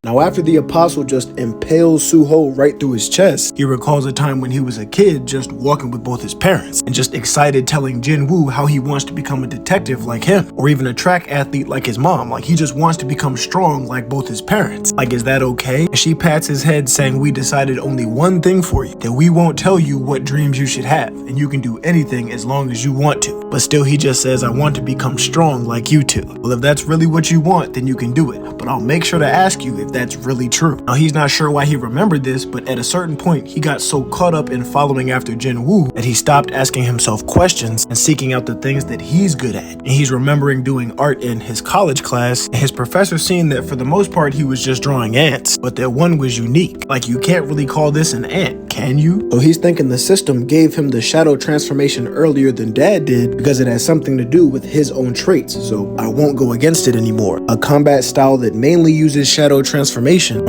Now after the apostle just impales Suho right through his chest, he recalls a time when he was a kid just walking with both his parents and just excited telling Jinwoo how he wants to become a detective like him, or even a track athlete like his mom. Like, he just wants to become strong like both his parents. Like, is that okay? And she pats his head saying, we decided only one thing for you, that we won't tell you what dreams you should have, and you can do anything as long as you want to. But still, he just says, I want to become strong like you two. Well, if that's really what you want, then you can do it, but I'll make sure to ask you if that's really true. Now, he's not sure why he remembered this, but at a certain point, he got so caught up in following after Jinwoo that he stopped asking himself questions and seeking out the things that he's good at. And he's remembering doing art in his college class, and his professor seeing that for the most part he was just drawing ants, but that one was unique. Like, you can't really call this an ant, can you? So he's thinking the system gave him the shadow transformation earlier than Dad did because it has something to do with his own traits, so I won't go against it anymore. A combat style that mainly uses shadow transformation,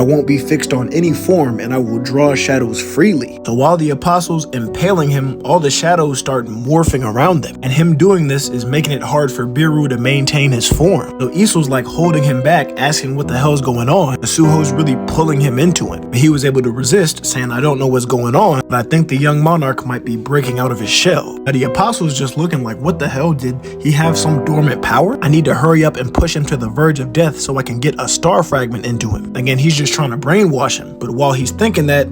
I won't be fixed on any form and I will draw shadows freely. So while the apostle's impaling him, all the shadows start morphing around them, and him doing this is making it hard for Biru to maintain his form. So Isol's like holding him back, asking what the hell's going on, and Suho's really pulling him into it. But he was able to resist, saying, I don't know what's going on, but I think the young monarch might be breaking out of his shell. Now the apostle's just looking like, what the hell, did he have some dormant power? I need to hurry up and push him to the verge of death so I can get a star fragment into him. Again, he's just trying to brainwash him, but while he's thinking that,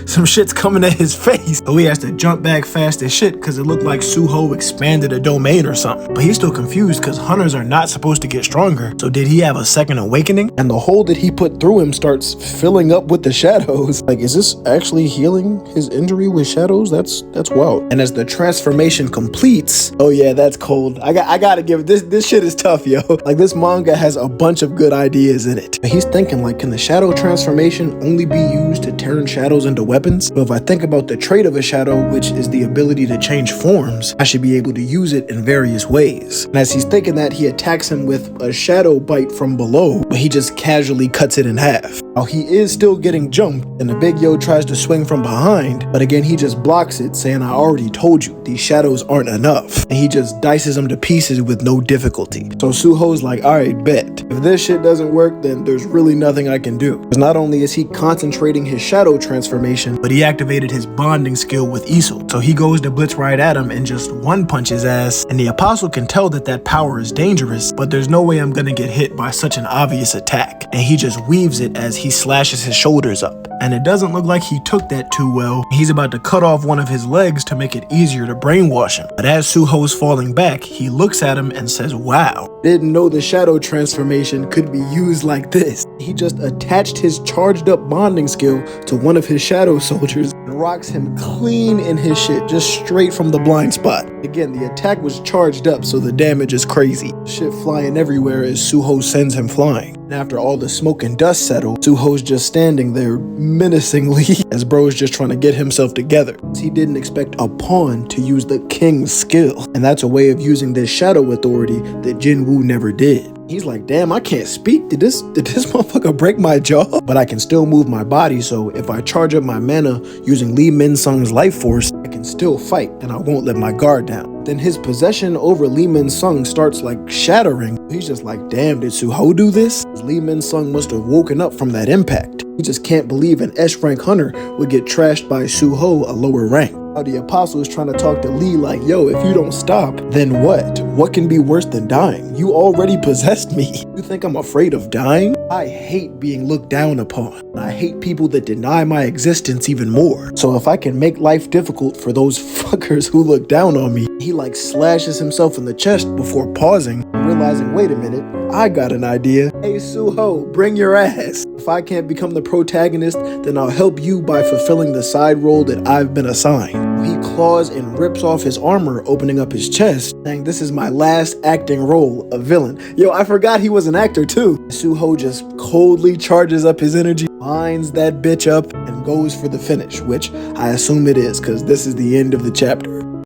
some shit's coming at his face, so he has to jump back fast as shit because it looked like Suho expanded a domain or something. But he's still confused because hunters are not supposed to get stronger, so did he have a second awakening? And the hole that he put through him starts filling up with the shadows. Like, is this actually healing his injury with shadows? That's wild. And as the transformation completes, oh yeah, that's cold. I gotta give it, this shit is tough, yo. Like, this manga has a bunch of good ideas in it. He's thinking, like, can the shadow transformation only be used to turn shadows into weapons? But if I think about the trait of a shadow, which is the ability to change forms, I should be able to use it in various ways. And as he's thinking that, he attacks him with a shadow bite from below, but he just casually cuts it in half. Now, he is still getting jumped, and the big yo tries to swing from behind, but again, he just blocks it, saying, I already told you, these shadows aren't enough. And he just dices him to pieces with no difficulty. So Suho's like, alright, bet. If this shit doesn't work, then there's really nothing I can do. Because not only is he concentrating his shadow transformation, but he activated his bonding skill with Isol. So he goes to blitz right at him and just one punch his ass, and the apostle can tell that that power is dangerous, but there's no way I'm gonna get hit by such an obvious attack. And he just weaves it as he slashes his shoulders up. And it doesn't look like he took that too well. He's about to cut off one of his legs to make it easier to brainwash him. But as Suho's falling back, he looks at him and says, wow, didn't know the shadow transformation could be used like this. He just attached his charged up bonding skill to one of his shadow soldiers and rocks him clean in his shit, just straight from the blind spot. Again, the attack was charged up, so the damage is crazy. Shit flying everywhere as Suho sends him flying. And after all the smoke and dust settle, Suho's just standing there menacingly as bro's just trying to get himself together. He didn't expect a pawn to use the king's skill, and that's a way of using this shadow authority that Jinwoo never did. He's like, damn, I can't speak. Did this motherfucker break my jaw? But I can still move my body, so if I charge up my mana using Lee Min-sung's life force, I can still fight and I won't let my guard down. Then his possession over Lee Min-sung starts like shattering. He's just like, damn, did Suho do this? Lee Min-sung must have woken up from that impact. He just can't believe an S-rank hunter would get trashed by Suho, a lower rank. Now the apostle is trying to talk to Lee like, yo, if you don't stop, then what? What can be worse than dying? You already possessed me. You think I'm afraid of dying? I hate being looked down upon. I hate people that deny my existence even more. So if I can make life difficult for those fuckers who look down on me, he like slashes himself in the chest before pausing, realizing, wait a minute, I got an idea. Hey Suho, bring your ass. If I can't become the protagonist, then I'll help you by fulfilling the side role that I've been assigned. He claws and rips off his armor, opening up his chest, saying, this is my last acting role, a villain. Yo, I forgot he was an actor too. Suho just coldly charges up his energy, lines that bitch up, and goes for the finish, which I assume it is, because this is the end of the chapter.